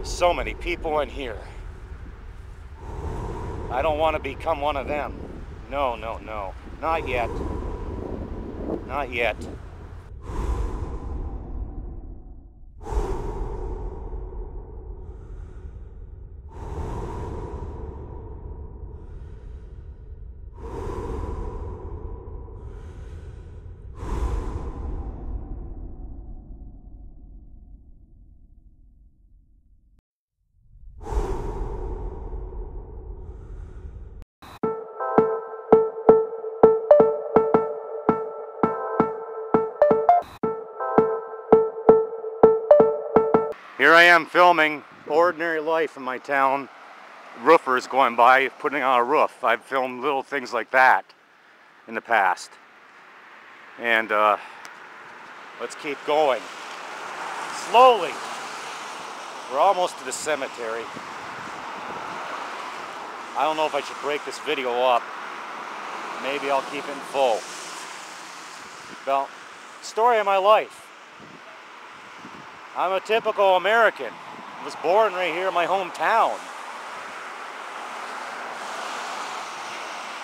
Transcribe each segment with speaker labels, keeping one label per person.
Speaker 1: So many people in here. I don't want to become one of them. No, no, no. Not yet. Not yet. Here I am filming ordinary life in my town. Roofers going by putting on a roof. I've filmed little things like that in the past. And let's keep going. Slowly. We're almost to the cemetery. I don't know if I should break this video up. Maybe I'll keep it in full. Well, story of my life. I'm a typical American. I was born right here in my hometown.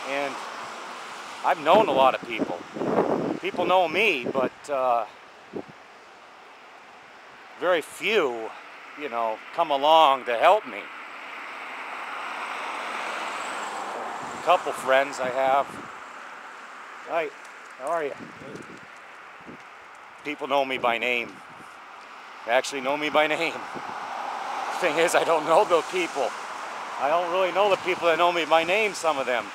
Speaker 1: And I've known a lot of people. People know me, but very few, come along to help me. A couple friends I have. Hi, how are you? People know me by name. They actually know me by name. The thing is, I don't know the people. I don't really know the people that know me by name, some of them.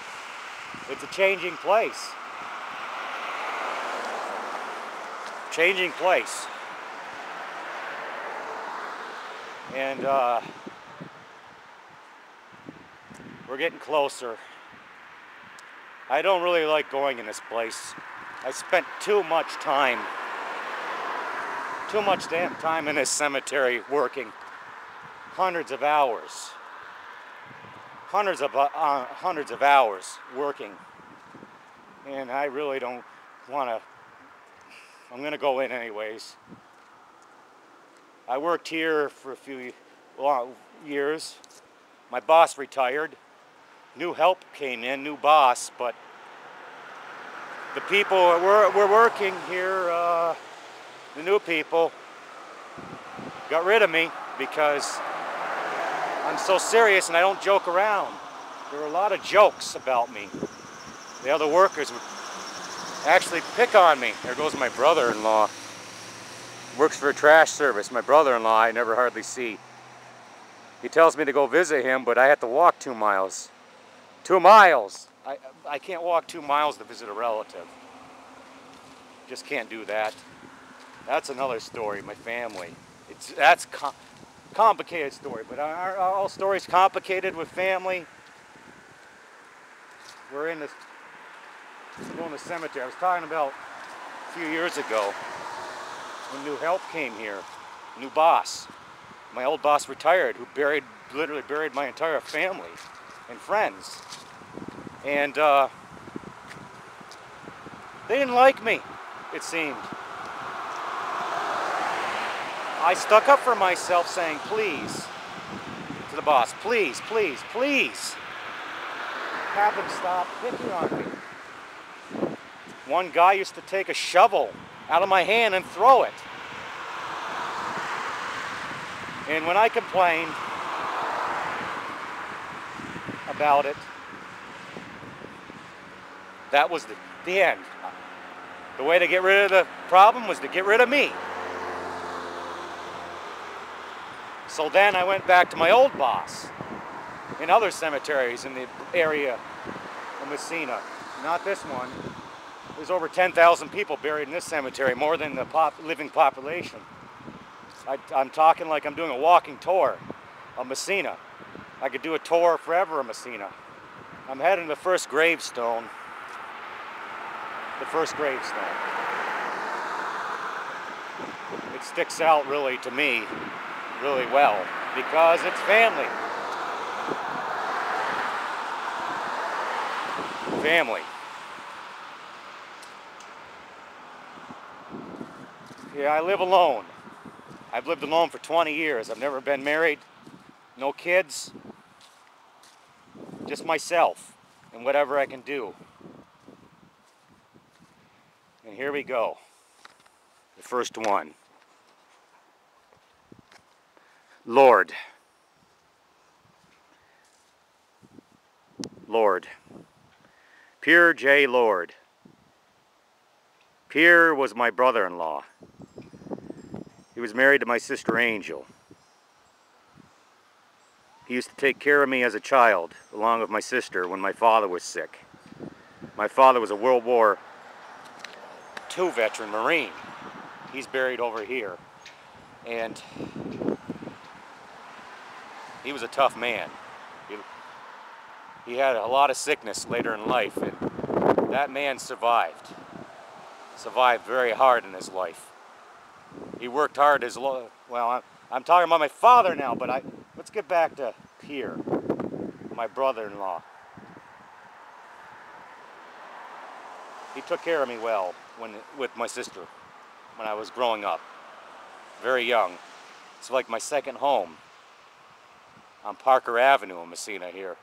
Speaker 1: It's a changing place. Changing place. And we're getting closer. I don't really like going in this place. I spent too much damn time in this cemetery working. Hundreds of hours. Hundreds of hours working. And I really don't want to. I'm going to go in anyways. I worked here for a few years. My boss retired. New help came in, new boss, but the people that were working here, the new people, got rid of me because I'm so serious and I don't joke around. There were a lot of jokes about me. The other workers would actually pick on me. There goes my brother-in-law. Works for a trash service. My brother-in-law I never hardly see. He tells me to go visit him, but I have to walk 2 miles. 2 miles! I can't walk 2 miles to visit a relative. Just can't do that. That's another story, my family. That's complicated story, but are all stories complicated with family? We're in this, going to the cemetery. I was talking about a few years ago when new help came here, new boss. My old boss retired, who literally buried my entire family and friends. And they didn't like me, it seemed. I stuck up for myself saying, please, to the boss, please, please, please, have him stop picking on me. One guy used to take a shovel out of my hand and throw it. And when I complained about it, that was the end. The way to get rid of the problem was to get rid of me. So then I went back to my old boss in other cemeteries in the area of Massena. Not this one. There's over 10,000 people buried in this cemetery, more than the living population. I'm talking like I'm doing a walking tour of Massena. I could do a tour forever of Massena. I'm heading to the first gravestone. The first gravestone. It sticks out really to me really well because it's family. Family. Yeah, I live alone. I've lived alone for 20 years. I've never been married. No kids, just myself and whatever I can do. And here we go. The first one. Lord. Lord. Pierre J. Lord. Pierre was my brother-in-law. He was married to my sister Angel. He used to take care of me as a child, along with my sister, when my father was sick. My father was a World War II veteran Marine. He's buried over here. And he was a tough man. He had a lot of sickness later in life, and that man survived. Survived very hard in his life. He worked hard well, I'm talking about my father now, but let's get back to Pierre, my brother-in-law. He took care of me well with my sister when I was growing up, very young. It's like my second home on Parker Avenue in Massena here.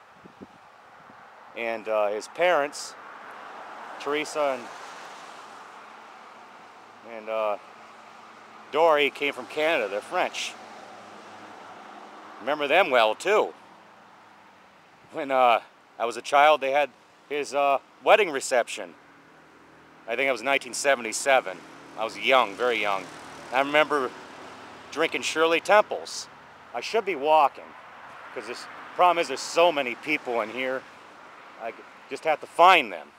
Speaker 1: And his parents, Teresa and Dory, came from Canada. They're French. Remember them well too. When I was a child, they had his wedding reception. I think it was 1977. I was young, very young. I remember drinking Shirley Temples. I should be walking, because the problem is there's so many people in here. I just have to find them.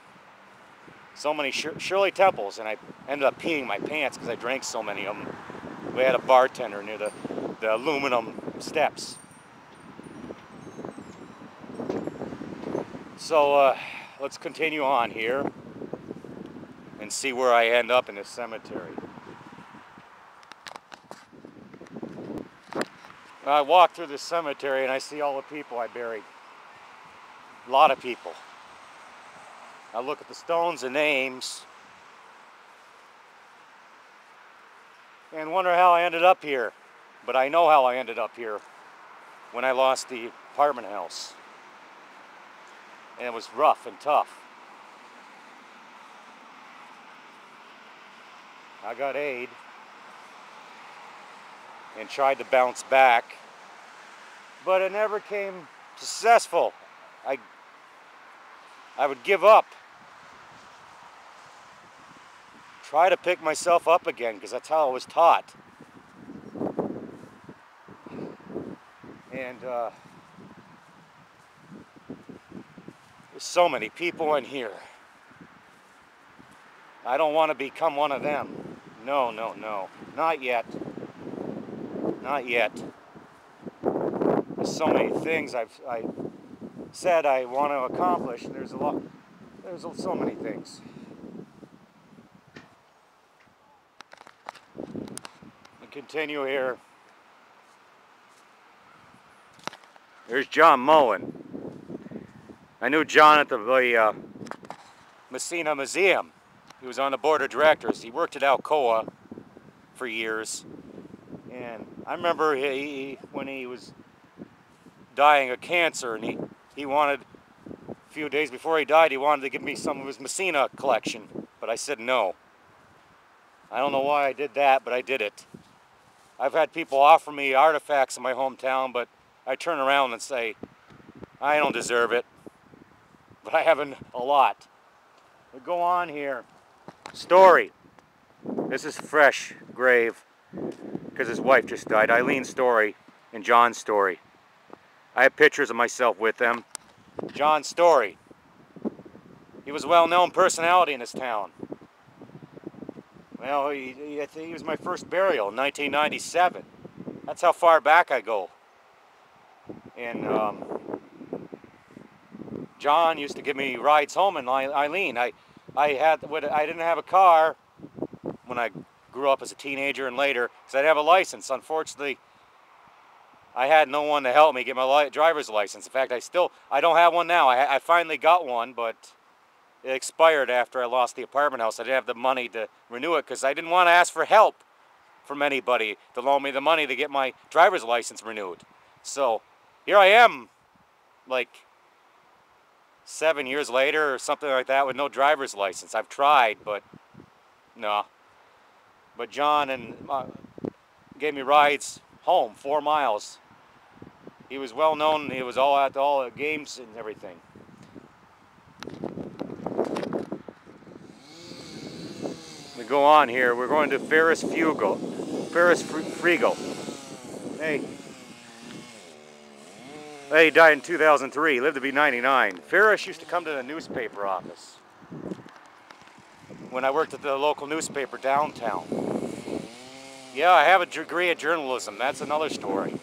Speaker 1: So many Shirley Temples, and I ended up peeing my pants because I drank so many of them. We had a bartender near the aluminum steps. So let's continue on here and see where I end up in this cemetery. I walk through this cemetery and I see all the people I buried. A lot of people. I look at the stones and names and wonder how I ended up here. But I know how I ended up here when I lost the apartment house. And it was rough and tough. I got aid and tried to bounce back, but it never came successful. I would give up. Try to pick myself up again, because that's how I was taught. And there's so many people in here. I don't want to become one of them. No, no, no. Not yet. Not yet. There's so many things I said I want to accomplish. There's so many things. We continue here. There's John Mullen. I knew John at the Massena Museum. He was on the board of directors. He worked at Alcoa for years. And I remember when he was dying of cancer, and he wanted, a few days before he died, he wanted to give me some of his Massena collection. But I said no. I don't know why I did that, but I did it. I've had people offer me artifacts in my hometown, but I turn around and say, I don't deserve it. But I have a lot. We go on here. Story. This is fresh grave, because his wife just died. Eileen Story and John Story. I have pictures of myself with them. John Story. He was a well-known personality in this town. Well, I think he was my first burial in 1997. That's how far back I go. And John used to give me rides home, and Eileen. I didn't have a car when I grew up as a teenager and later, because I didn't have a license. Unfortunately, I had no one to help me get my driver's license. In fact, I don't have one now. I finally got one, but it expired after I lost the apartment house. I didn't have the money to renew it, because I didn't want to ask for help from anybody to loan me the money to get my driver's license renewed. So here I am, like 7 years later or something like that, with no driver's license. I've tried, but no. But John gave me rides home, 4 miles. He was well known. He was all at all the games and everything. We go on here. We're going to Ferris Frigo. Hey. He died in 2003. He lived to be 99. Ferris used to come to the newspaper office when I worked at the local newspaper downtown. Yeah, I have a degree in journalism. That's another story.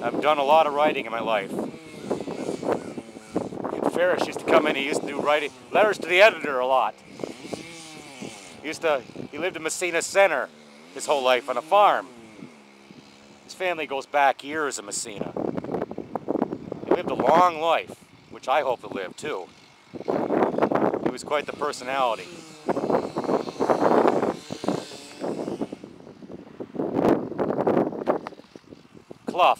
Speaker 1: I've done a lot of writing in my life. And Ferris used to come in. He used to do writing letters to the editor a lot. He lived in Messina Center his whole life on a farm. His family goes back years in Messina. He lived a long life, which I hope to live too. He was quite the personality. Clough,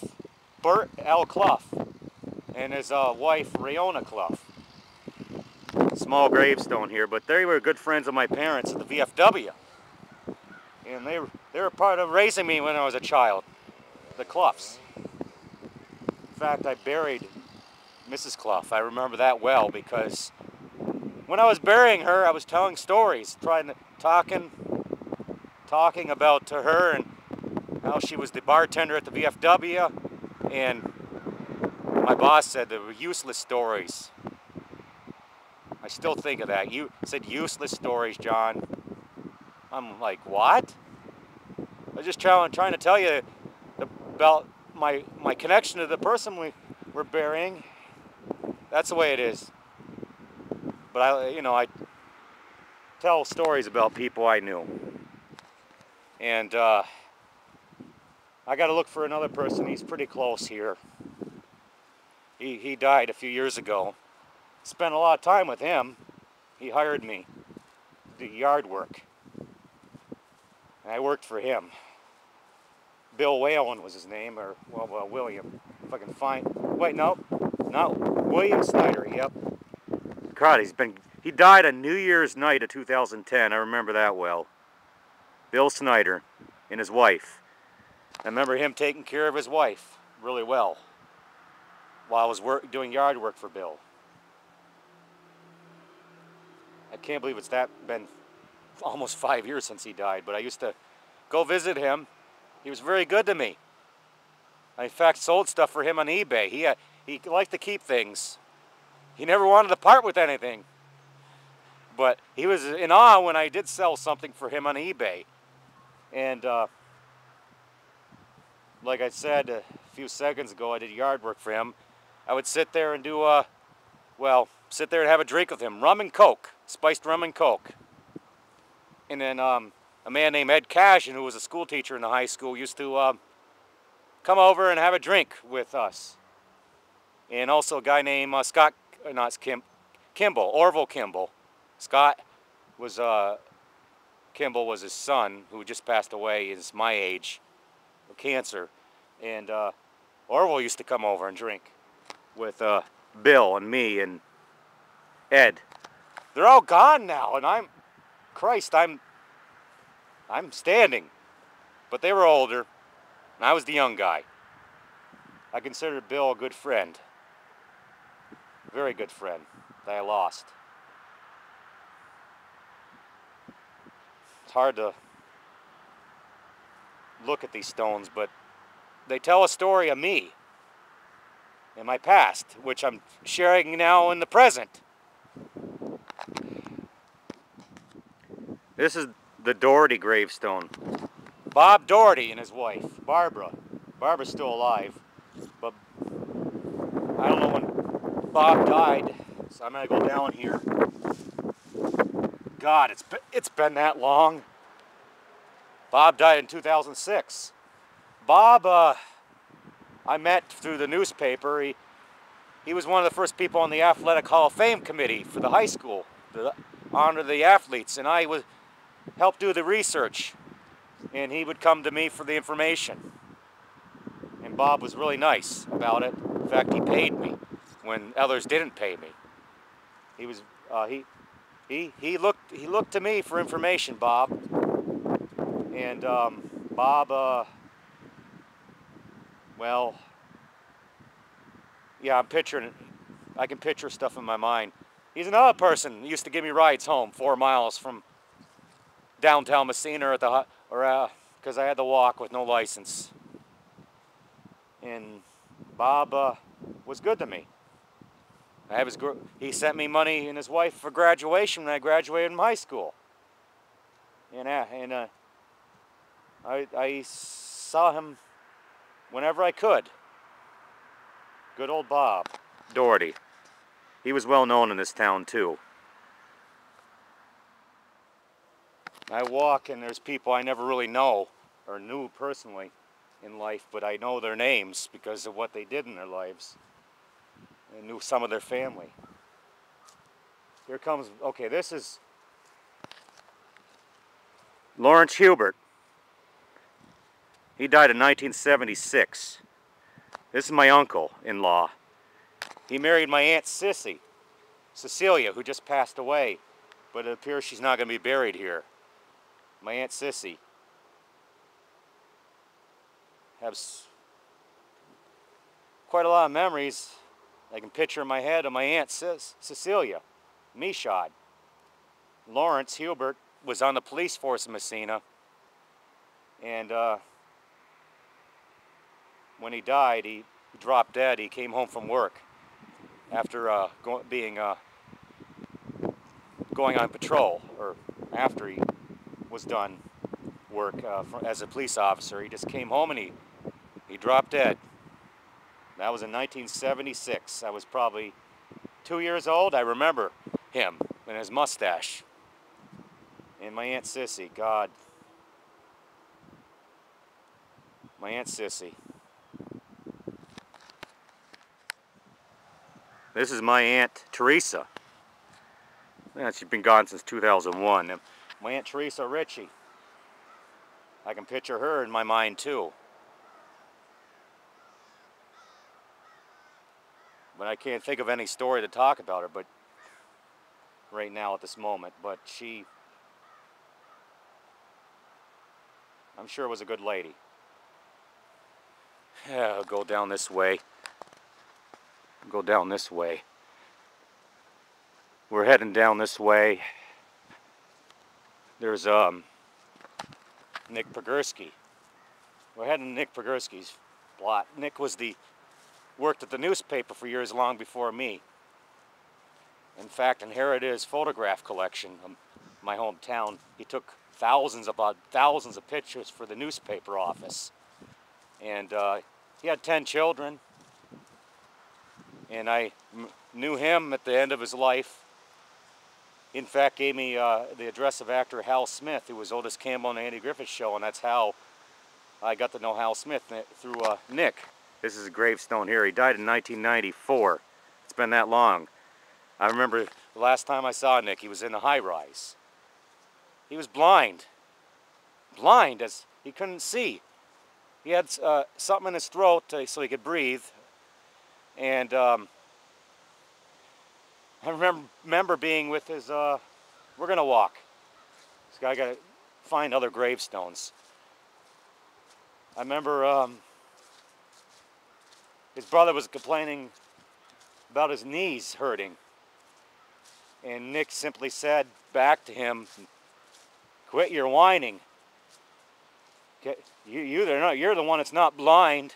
Speaker 1: Bert L. Clough, and his wife Rayona Clough. Small gravestone here, but they were good friends of my parents at the VFW. And they were part of raising me when I was a child. The Cloughs. In fact, I buried Mrs. Clough. I remember that well because when I was burying her, I was telling stories, talking about to her and how she was the bartender at the VFW, and my boss said they were useless stories. I still think of that. You said useless stories, John. I'm like, what? I was just trying to tell you about my connection to the person we're burying. That's the way it is. But I tell stories about people I knew. And I got to look for another person. He's pretty close here. He died a few years ago. Spent a lot of time with him. He hired me to do yard work. And I worked for him. Bill Whalen was his name, or well, William. If I can find. Wait, no, not William Snyder. Yep. God, he died on New Year's night of 2010. I remember that well. Bill Snyder and his wife. I remember him taking care of his wife really well while I was doing yard work for Bill. I can't believe it's been almost 5 years since he died, but I used to go visit him. He was very good to me. I, in fact, sold stuff for him on eBay. He liked to keep things. He never wanted to part with anything. But he was in awe when I did sell something for him on eBay. And like I said a few seconds ago, I did yard work for him. I would sit there and sit there and have a drink with him. Rum and Coke, spiced rum and Coke. And then a man named Ed Cashin, who was a school teacher in the high school, used to come over and have a drink with us. And also a guy named Kimball, Orville Kimball. Scott was, Kimball was his son, who just passed away. He's my age, of cancer. And Orville used to come over and drink with Bill and me and Ed. They're all gone now, and I'm standing. But they were older, and I was the young guy. I considered Bill a good friend. A very good friend that I lost. It's hard to look at these stones, but they tell a story of me and my past, which I'm sharing now in the present. This is the Doherty gravestone. Bob Doherty and his wife, Barbara. Barbara's still alive, but I don't know when Bob died, so I'm gonna go down here. God, it's been that long. Bob died in 2006. Bob, I met through the newspaper. He was one of the first people on the Athletic Hall of Fame committee for the high school, to honor the athletes, and I helped do the research, and he would come to me for the information. Bob was really nice about it. In fact, he paid me when others didn't pay me. He was he looked to me for information, Bob. And Bob, well, yeah, I can picture stuff in my mind. He's another person who used to give me rides home 4 miles from downtown Massena at the because I had to walk with no license. And Bob was good to me. He sent me money and his wife for graduation when I graduated from high school. And I saw him whenever I could. Good old Bob Doherty. He was well known in this town too. I walk and there's people I never really know or knew personally in life, but I know their names because of what they did in their lives. I knew some of their family. Here comes, okay, this is Lawrence Hubert. He died in 1976. This is my uncle-in-law. He married my Aunt Cecilia, who just passed away, but it appears she's not going to be buried here. My Aunt Sissy. Has quite a lot of memories I can picture in my head of my Aunt Cecilia, Michaud. Lawrence Hubert was on the police force in Massena, and when he died, he dropped dead. He came home from work after going on patrol, or after he was done work as a police officer. He just came home and he dropped dead. That was in 1976. I was probably 2 years old. I remember him and his mustache. And my Aunt Sissy, God. My Aunt Sissy. This is my Aunt Teresa. Yeah, she's been gone since 2001. And my Aunt Teresa Ritchie. I can picture her in my mind too. But I can't think of any story to talk about her, but right now at this moment. But I'm sure was a good lady. Yeah, I'll go down this way. Go down this way. We're heading down this way. There's Nick Pogorski. We're heading to Nick Pogorski's plot. Nick worked at the newspaper for years long before me. In fact, inherited his photograph collection of my hometown. He took thousands of pictures for the newspaper office. And he had 10 children. And I knew him at the end of his life. He in fact gave me the address of actor Hal Smith, who was Otis Campbell on the Andy Griffith Show, and that's how I got to know Hal Smith through Nick. This is a gravestone here. He died in 1994. It's been that long. I remember the last time I saw Nick, he was in a high-rise. He was blind. Blind, as he couldn't see. He had something in his throat so he could breathe. And I remember being with his, we're going to walk. This guy got to find other gravestones. I remember his brother was complaining about his knees hurting. And Nick simply said back to him, "Quit your whining. You're the one that's not blind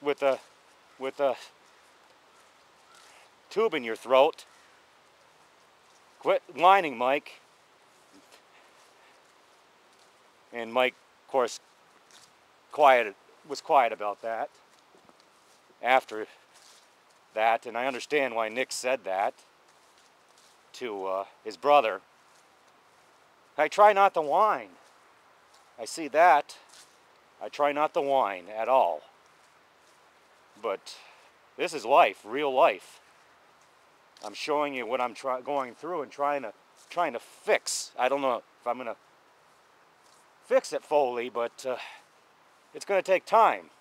Speaker 1: with a tube in your throat. Quit whining, Mike." And Mike, of course, was quiet about that after that, and I understand why Nick said that to his brother. I try not to whine. I see that. I try not to whine at all. But this is life, real life. I'm showing you what I'm going through and trying to fix. I don't know if I'm going to fix it fully, but it's going to take time.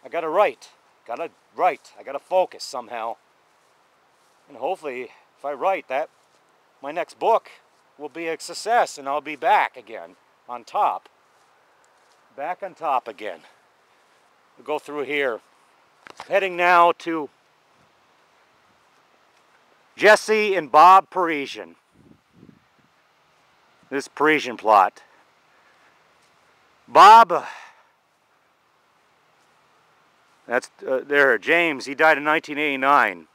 Speaker 1: I gotta write. I gotta focus somehow. And hopefully, if I write that, my next book will be a success and I'll be back again on top. Back on top again. We'll go through here. Heading now to Jesse and Bob Parisian. This Parisian plot. Bob, that's there, James, he died in 1989.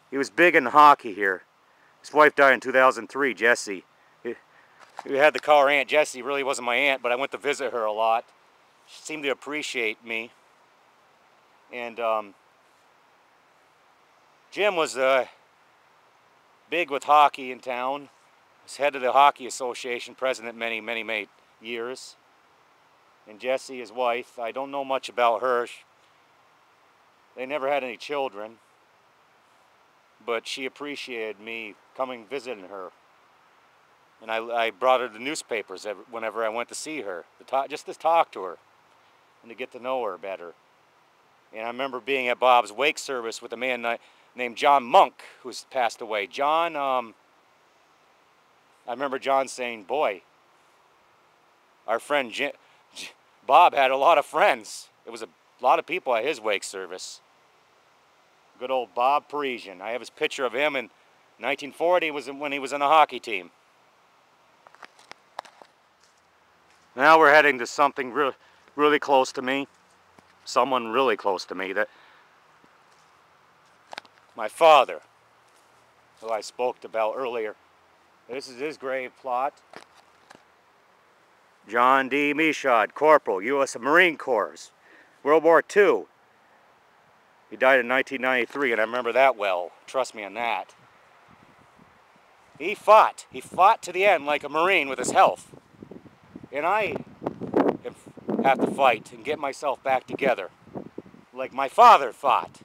Speaker 1: He was big in hockey here. His wife died in 2003, Jessie. We had to call her Aunt Jessie. Really wasn't my aunt, but I went to visit her a lot. She seemed to appreciate me. And Jim was big with hockey in town. Was head of the Hockey Association, president many years. And Jessie, his wife, I don't know much about her. They never had any children. But she appreciated me coming visiting her. And I brought her the newspapers whenever I went to see her, just to talk to her and to get to know her better. And I remember being at Bob's wake service with a man named John Monk, who's passed away. John, I remember John saying, boy, our friend Bob had a lot of friends. There was a lot of people at his wake service. Good old Bob Parisian. I have his picture of him in 1940 was when he was on the hockey team. Now we're heading to something really close to me. Someone really close to me. That my father, who I spoke about earlier. This is his grave plot. John D. Michaud, Corporal, U.S. Marine Corps, World War II. He died in 1993, and I remember that well. Trust me on that. He fought. He fought to the end like a Marine with his health. And I have to fight and get myself back together like my father fought.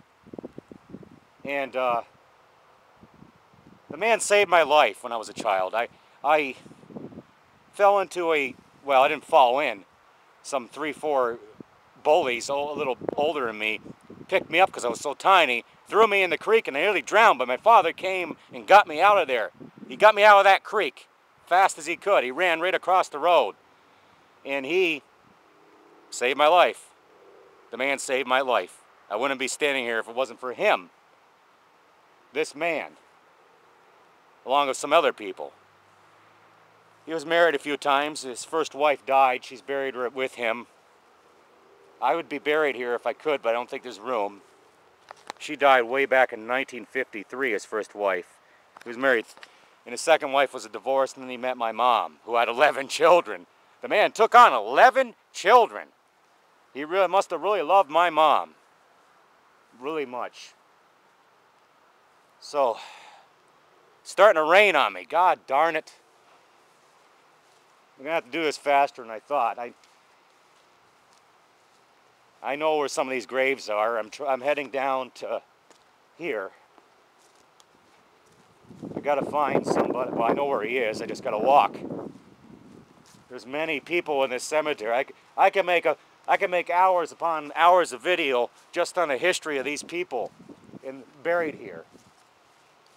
Speaker 1: And the man saved my life when I was a child. I fell into well, I didn't fall in. Some 3-4 bullies, a little older than me, picked me up because I was so tiny, threw me in the creek, and I nearly drowned, but my father came and got me out of there. He got me out of that creek fast as he could. He ran right across the road. And he saved my life. The man saved my life. I wouldn't be standing here if it wasn't for him. This man, along with some other people. He was married a few times. His first wife died. She's buried with him. I would be buried here if I could, but I don't think there's room. She died way back in 1953, his first wife. He was married, and his second wife was a divorce, and then he met my mom, who had 11 children. The man took on 11 children. He really must have really loved my mom. Really much. So, it's starting to rain on me. God darn it. I'm going to have to do this faster than I thought. I know where some of these graves are. I'm heading down to here. I got to find somebody. Well, I know where he is. I just got to walk. There's many people in this cemetery. I can make hours upon hours of video just on the history of these people buried here,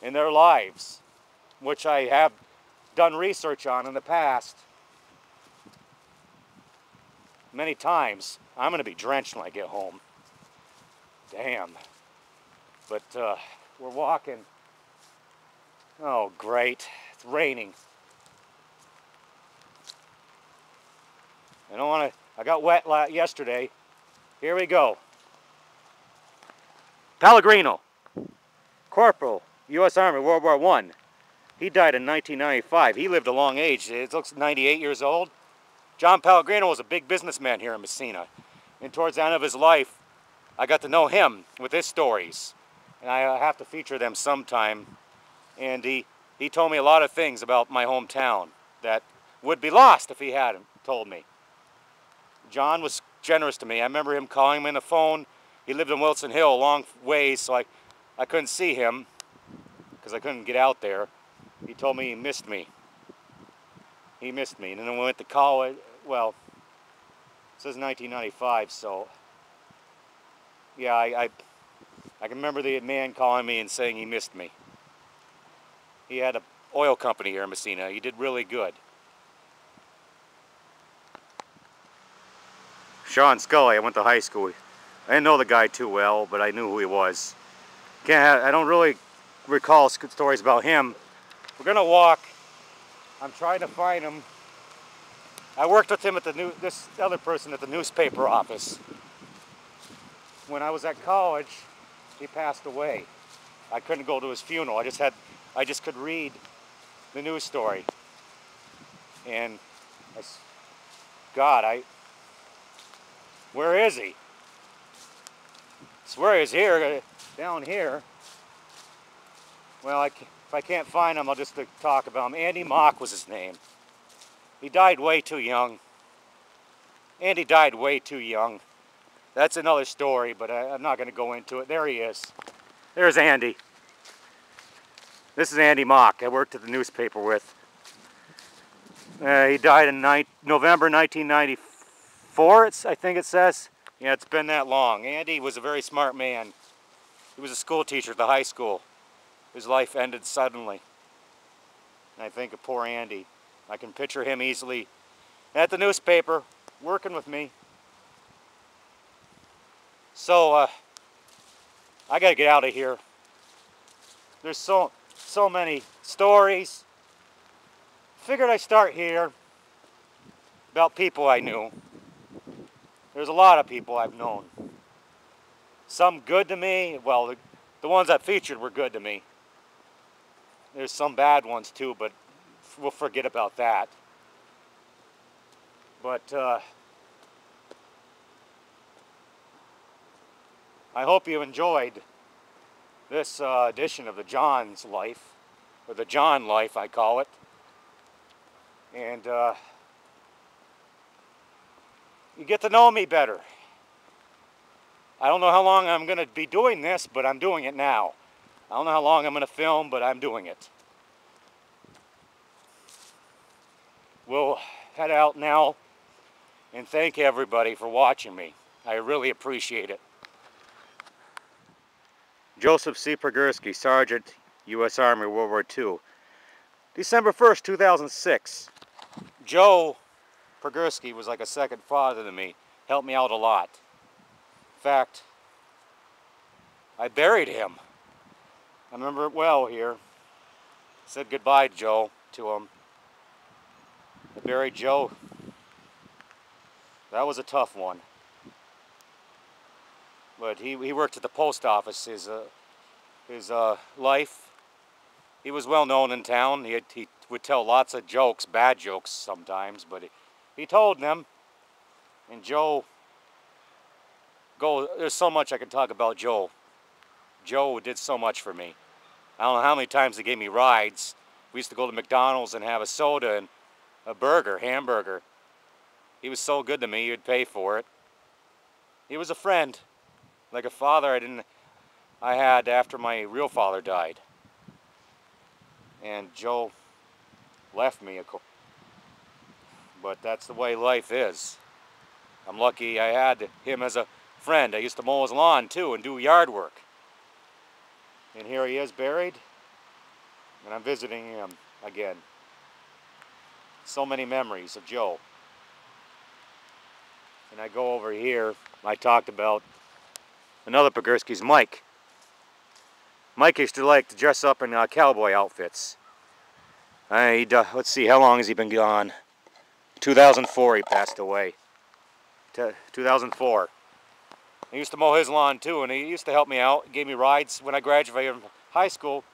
Speaker 1: in their lives, which I have done research on in the past many times. I'm going to be drenched when I get home. Damn. But we're walking. Oh, great. It's raining. I got wet yesterday. Here we go. Pellegrino, Corporal, U.S. Army, World War I. He died in 1995. He lived a long age. It looks 98 years old. John Pellegrino was a big businessman here in Messina. And towards the end of his life, I got to know him with his stories. And I have to feature them sometime. And he told me a lot of things about my hometown that would be lost if he hadn't told me. John was generous to me. I remember him calling me on the phone. He lived in Wilson Hill a long ways, so I couldn't see him because I couldn't get out there. He told me he missed me. He missed me. And then we went to college. Well, it says 1995, so Yeah, I can remember the man calling me and saying he missed me. He had an oil company here in Massena. He did really good. Sean Scully, I went to high school. I didn't know the guy too well, but I knew who he was. I don't really recall stories about him. We're gonna walk. I'm trying to find him. I worked with him at this other person at the newspaper office. When I was at college, he passed away. I couldn't go to his funeral. I just could read the news story. And where is he? I swear he's here, down here. Well, if I can't find him, I'll just talk about him. Andy Mock was his name. He died way too young. Andy died way too young. That's another story, but I'm not going to go into it. There he is. There's Andy. This is Andy Mock. I worked at the newspaper with. He died in November 1994, I think it says. Yeah, it's been that long. Andy was a very smart man. He was a school teacher at the high school. His life ended suddenly. And I think of poor Andy. I can picture him easily at the newspaper, working with me. So, I gotta get out of here. There's so many stories. Figured I'd start here about people I knew. There's a lot of people I've known. Some good to me. Well, the ones I featured were good to me. There's some bad ones too, but we'll forget about that. But I hope you enjoyed this edition of the John's Life, or the John Life I call it. And you get to know me better. I don't know how long I'm going to be doing this, but I'm doing it now. I don't know how long I'm going to film, but I'm doing it. We'll head out now, and thank everybody for watching me. I really appreciate it. Joseph C. Pogorski, Sergeant, U.S. Army, World War II. December 1st, 2006. Joe Pogorski was like a second father to me. Helped me out a lot. In fact, I buried him. I remember it well here. Said goodbye, Joe, to him. I buried Joe. That was a tough one. But he worked at the post office his life. He was well known in town. He would tell lots of jokes, bad jokes sometimes, but he told them. And there's so much I can talk about Joe. Joe did so much for me. I don't know how many times he gave me rides. We used to go to McDonald's and have a soda and a hamburger. He was so good to me, he would pay for it. He was a friend, like a father I had after my real father died. And Joe left me, but that's the way life is. I'm lucky I had him as a friend. I used to mow his lawn too and do yard work. And here he is buried, and I'm visiting him again. So many memories of Joe. And I go over here, I talked about another Pogorski's, Mike. Mike used to like to dress up in cowboy outfits. Let's see, how long has he been gone? 2004 he passed away. 2004. I used to mow his lawn too, and he used to help me out. He gave me rides when I graduated from high school.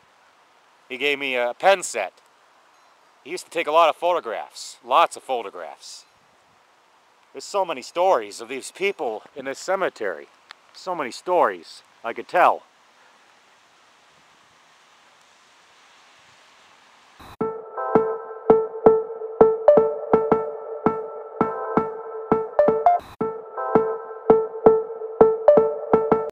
Speaker 1: He gave me a pen set. He used to take a lot of photographs, lots of photographs. There's so many stories of these people in this cemetery. So many stories I could tell.